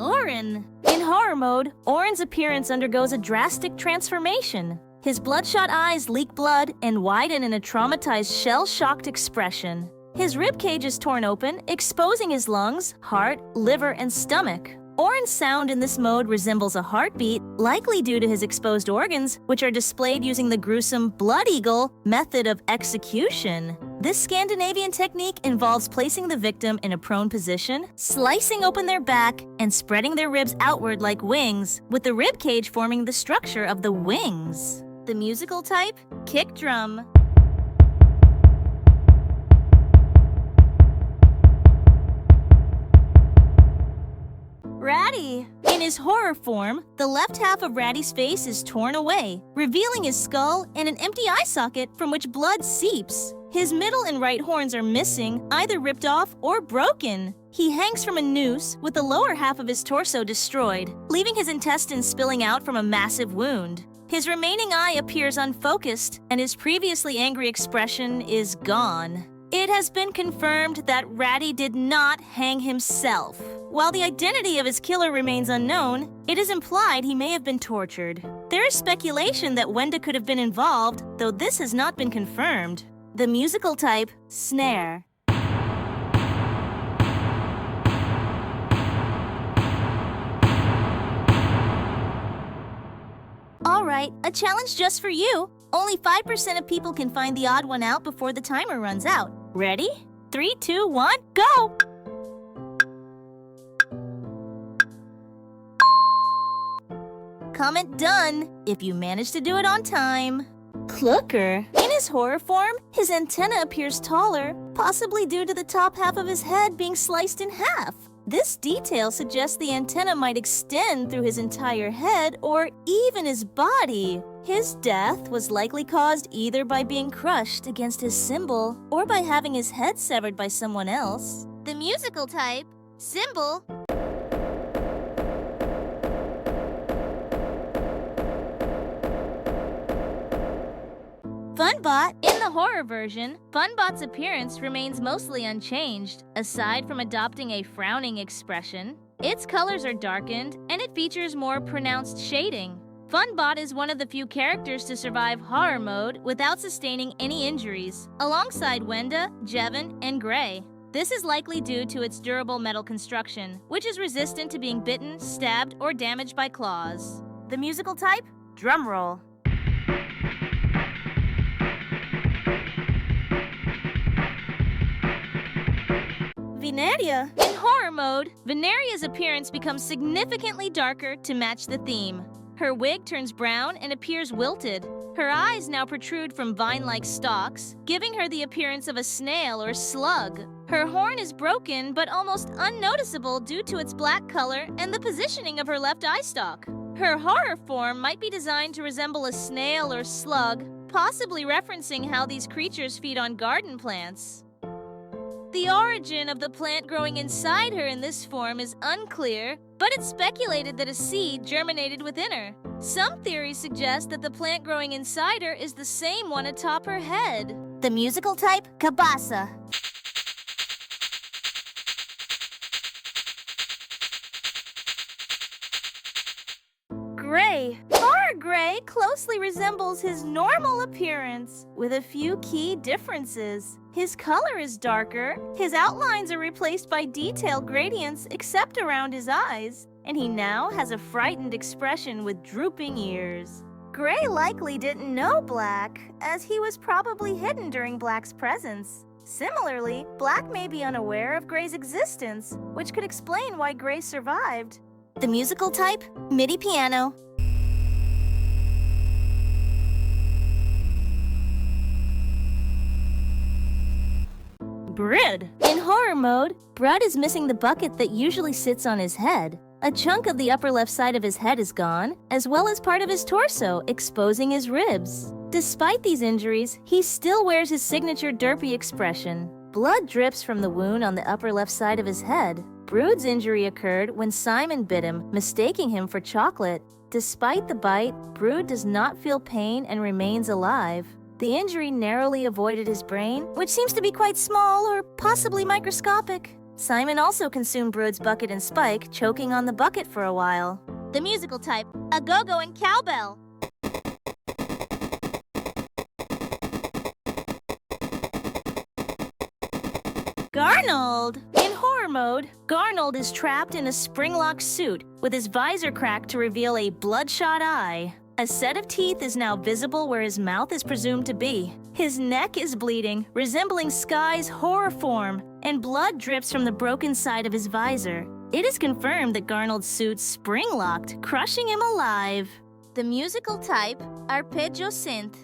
Oren. In horror mode, Oren's appearance undergoes a drastic transformation. His bloodshot eyes leak blood and widen in a traumatized, shell-shocked expression. His ribcage is torn open, exposing his lungs, heart, liver, and stomach. Oren's sound in this mode resembles a heartbeat, likely due to his exposed organs, which are displayed using the gruesome blood eagle method of execution. This Scandinavian technique involves placing the victim in a prone position, slicing open their back, and spreading their ribs outward like wings, with the ribcage forming the structure of the wings. The musical type? Kick drum. Raddy. In his horror form, the left half of Raddy's face is torn away, revealing his skull and an empty eye socket from which blood seeps. His middle and right horns are missing, either ripped off or broken. He hangs from a noose with the lower half of his torso destroyed, leaving his intestines spilling out from a massive wound. His remaining eye appears unfocused, and his previously angry expression is gone. It has been confirmed that Raddy did not hang himself. While the identity of his killer remains unknown, it is implied he may have been tortured. There is speculation that Wenda could have been involved, though this has not been confirmed. The musical type, snare. Alright, a challenge just for you. Only 5% of people can find the odd one out before the timer runs out. Ready? 3, 2, 1, go! Comment done if you manage to do it on time. Clukr. In his horror form, his antenna appears taller, possibly due to the top half of his head being sliced in half. This detail suggests the antenna might extend through his entire head or even his body. His death was likely caused either by being crushed against his cymbal or by having his head severed by someone else. The musical type, cymbal. Funbot. In the horror version, Funbot's appearance remains mostly unchanged, aside from adopting a frowning expression. Its colors are darkened, and it features more pronounced shading. Funbot is one of the few characters to survive horror mode without sustaining any injuries, alongside Wenda, Jevin, and Gray. This is likely due to its durable metal construction, which is resistant to being bitten, stabbed, or damaged by claws. The musical type? Drumroll. Vineria. In horror mode, Vineria's appearance becomes significantly darker to match the theme. Her wig turns brown and appears wilted. Her eyes now protrude from vine-like stalks, giving her the appearance of a snail or slug. Her horn is broken but almost unnoticeable due to its black color and the positioning of her left eye stalk. Her horror form might be designed to resemble a snail or slug, possibly referencing how these creatures feed on garden plants. The origin of the plant growing inside her in this form is unclear, but it's speculated that a seed germinated within her. Some theories suggest that the plant growing inside her is the same one atop her head. The musical type, Kabasa. Gray. Horror Gray closely resembles his normal appearance, with a few key differences. His color is darker, his outlines are replaced by detailed gradients except around his eyes, and he now has a frightened expression with drooping ears. Gray likely didn't know Black, as he was probably hidden during Black's presence. Similarly, Black may be unaware of Gray's existence, which could explain why Gray survived. The musical type, MIDI piano. Brud. In horror mode, Brud is missing the bucket that usually sits on his head. A chunk of the upper left side of his head is gone, as well as part of his torso, exposing his ribs. Despite these injuries, he still wears his signature derpy expression. Blood drips from the wound on the upper left side of his head. Brud's injury occurred when Simon bit him, mistaking him for chocolate. Despite the bite, Brud does not feel pain and remains alive. The injury narrowly avoided his brain, which seems to be quite small or possibly microscopic. Simon also consumed Brud's bucket and spike, choking on the bucket for a while. The musical type, a go-go and cowbell. Garnold! In horror mode, Garnold is trapped in a spring-locked suit with his visor cracked to reveal a bloodshot eye. A set of teeth is now visible where his mouth is presumed to be. His neck is bleeding, resembling Sky's horror form, and blood drips from the broken side of his visor. It is confirmed that Garnold's suit's spring-locked, crushing him alive. The musical type, arpeggio synth.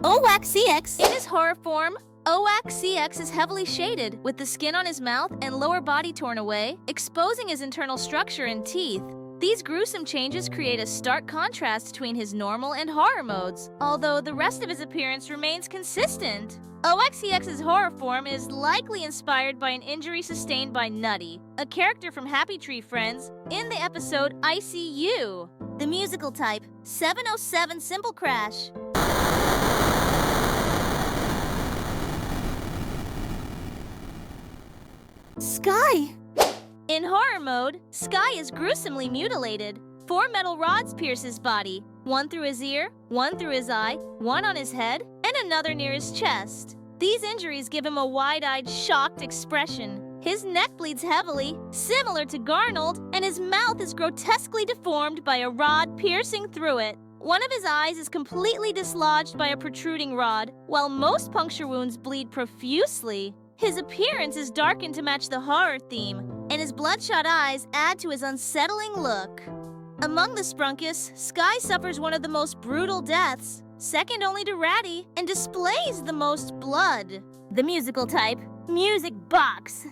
Owakcx. In his horror form, Owakcx is heavily shaded, with the skin on his mouth and lower body torn away, exposing his internal structure and teeth. These gruesome changes create a stark contrast between his normal and horror modes, although the rest of his appearance remains consistent. Owakcx's horror form is likely inspired by an injury sustained by Nutty, a character from Happy Tree Friends, in the episode I See You. The musical type, 707 Cymbal Crash. Sky! In horror mode, Sky is gruesomely mutilated. 4 metal rods pierce his body, one through his ear, one through his eye, one on his head, and another near his chest. These injuries give him a wide-eyed, shocked expression. His neck bleeds heavily, similar to Garnold, and his mouth is grotesquely deformed by a rod piercing through it. One of his eyes is completely dislodged by a protruding rod, while most puncture wounds bleed profusely. His appearance is darkened to match the horror theme, and his bloodshot eyes add to his unsettling look. Among the Sprunkis, Sky suffers one of the most brutal deaths, second only to Raddy, and displays the most blood. The musical type, music box.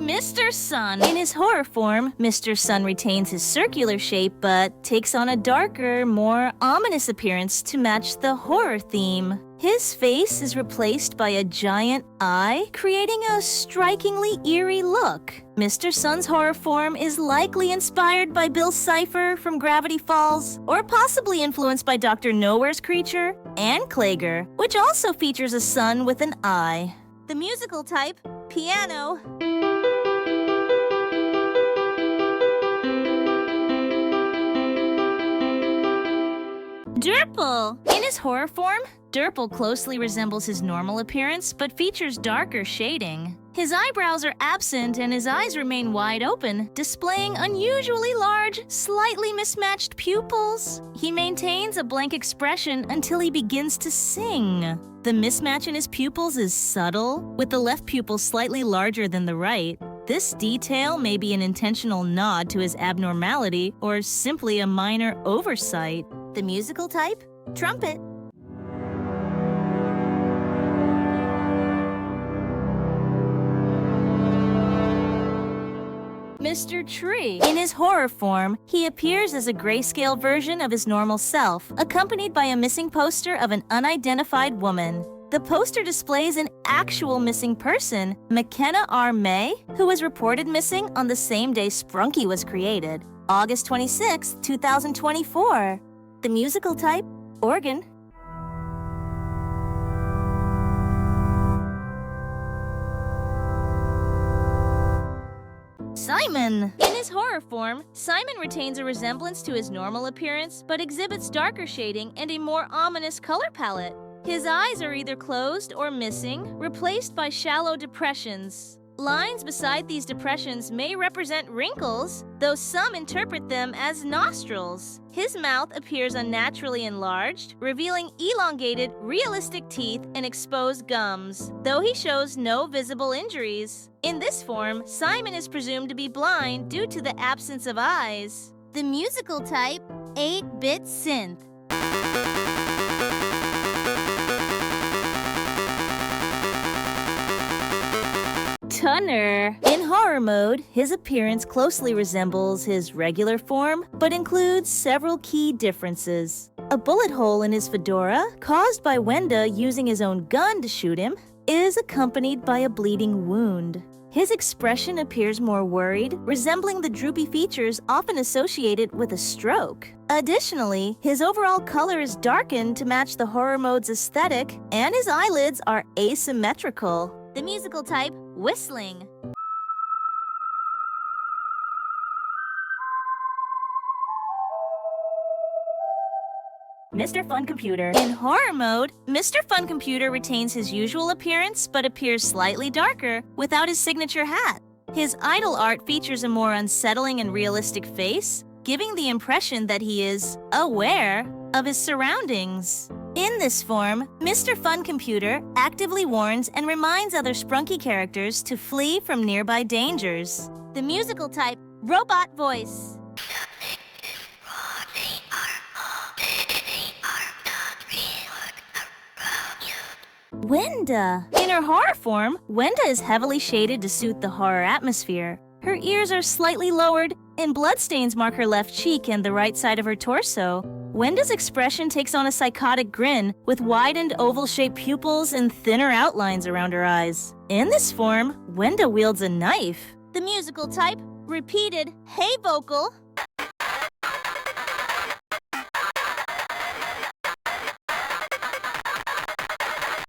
Mr. Sun. In his horror form, Mr. Sun retains his circular shape but takes on a darker, more ominous appearance to match the horror theme. His face is replaced by a giant eye, creating a strikingly eerie look. Mr. Sun's horror form is likely inspired by Bill Cipher from Gravity Falls, or possibly influenced by Dr. Nowhere's creature, and Clukr, which also features a sun with an eye. The musical type, piano. Durple! In his horror form, Durple closely resembles his normal appearance but features darker shading. His eyebrows are absent and his eyes remain wide open, displaying unusually large, slightly mismatched pupils. He maintains a blank expression until he begins to sing. The mismatch in his pupils is subtle, with the left pupil slightly larger than the right. This detail may be an intentional nod to his abnormality or simply a minor oversight. The musical type? Trumpet. Mr. Tree. In his horror form, he appears as a grayscale version of his normal self, accompanied by a missing poster of an unidentified woman. The poster displays an actual missing person, McKenna R. May, who was reported missing on the same day Sprunki was created, August 26, 2024. The musical type, organ. Simon! In his horror form, Simon retains a resemblance to his normal appearance, but exhibits darker shading and a more ominous color palette. His eyes are either closed or missing, replaced by shallow depressions. Lines beside these depressions may represent wrinkles, though some interpret them as nostrils. His mouth appears unnaturally enlarged, revealing elongated, realistic teeth and exposed gums, though he shows no visible injuries. In this form, Simon is presumed to be blind due to the absence of eyes. The musical type, 8-bit synth. Tunner. In horror mode, his appearance closely resembles his regular form, but includes several key differences. A bullet hole in his fedora, caused by Wenda using his own gun to shoot him, is accompanied by a bleeding wound. His expression appears more worried, resembling the droopy features often associated with a stroke. Additionally, his overall color is darkened to match the horror mode's aesthetic, and his eyelids are asymmetrical. The musical type, whistling. Mr. Fun Computer. In horror mode, Mr. Fun Computer retains his usual appearance but appears slightly darker without his signature hat. His idol art features a more unsettling and realistic face, giving the impression that he is aware of his surroundings. In this form, Mr. Fun Computer actively warns and reminds other Sprunki characters to flee from nearby dangers. The musical type, robot voice. Wenda. In her horror form, Wenda is heavily shaded to suit the horror atmosphere. Her ears are slightly lowered, and bloodstains mark her left cheek and the right side of her torso. Wenda's expression takes on a psychotic grin, with widened oval-shaped pupils and thinner outlines around her eyes. In this form, Wenda wields a knife. The musical type, repeated hey vocal.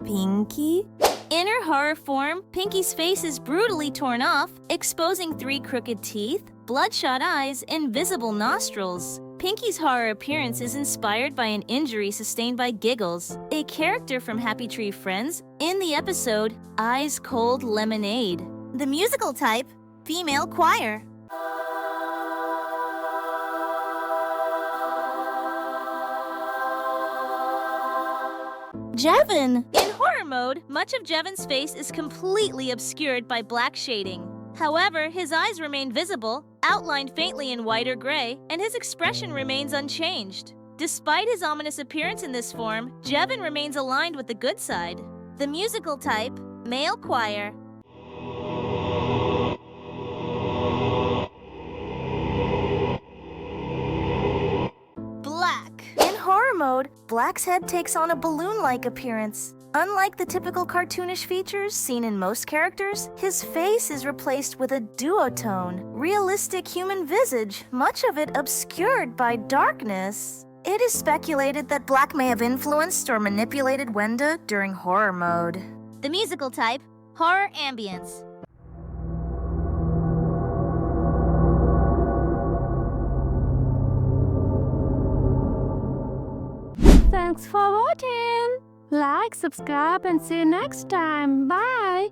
Pinki? In her horror form, Pinki's face is brutally torn off, exposing 3 crooked teeth, bloodshot eyes, and visible nostrils. Pinki's horror appearance is inspired by an injury sustained by Giggles, a character from Happy Tree Friends, in the episode Ice Cold Lemonade. The musical type, female choir. Jevin! In horror mode, much of Jevin's face is completely obscured by black shading. However, his eyes remain visible, outlined faintly in white or gray, and his expression remains unchanged. Despite his ominous appearance in this form, Jevin remains aligned with the good side. The musical type, male choir. Mode, Black's head takes on a balloon-like appearance. Unlike the typical cartoonish features seen in most characters, his face is replaced with a duotone, realistic human visage, much of it obscured by darkness. It is speculated that Black may have influenced or manipulated Wenda during horror mode. The musical type, horror ambience. Thanks for watching. Like, subscribe, and see you next time. Bye.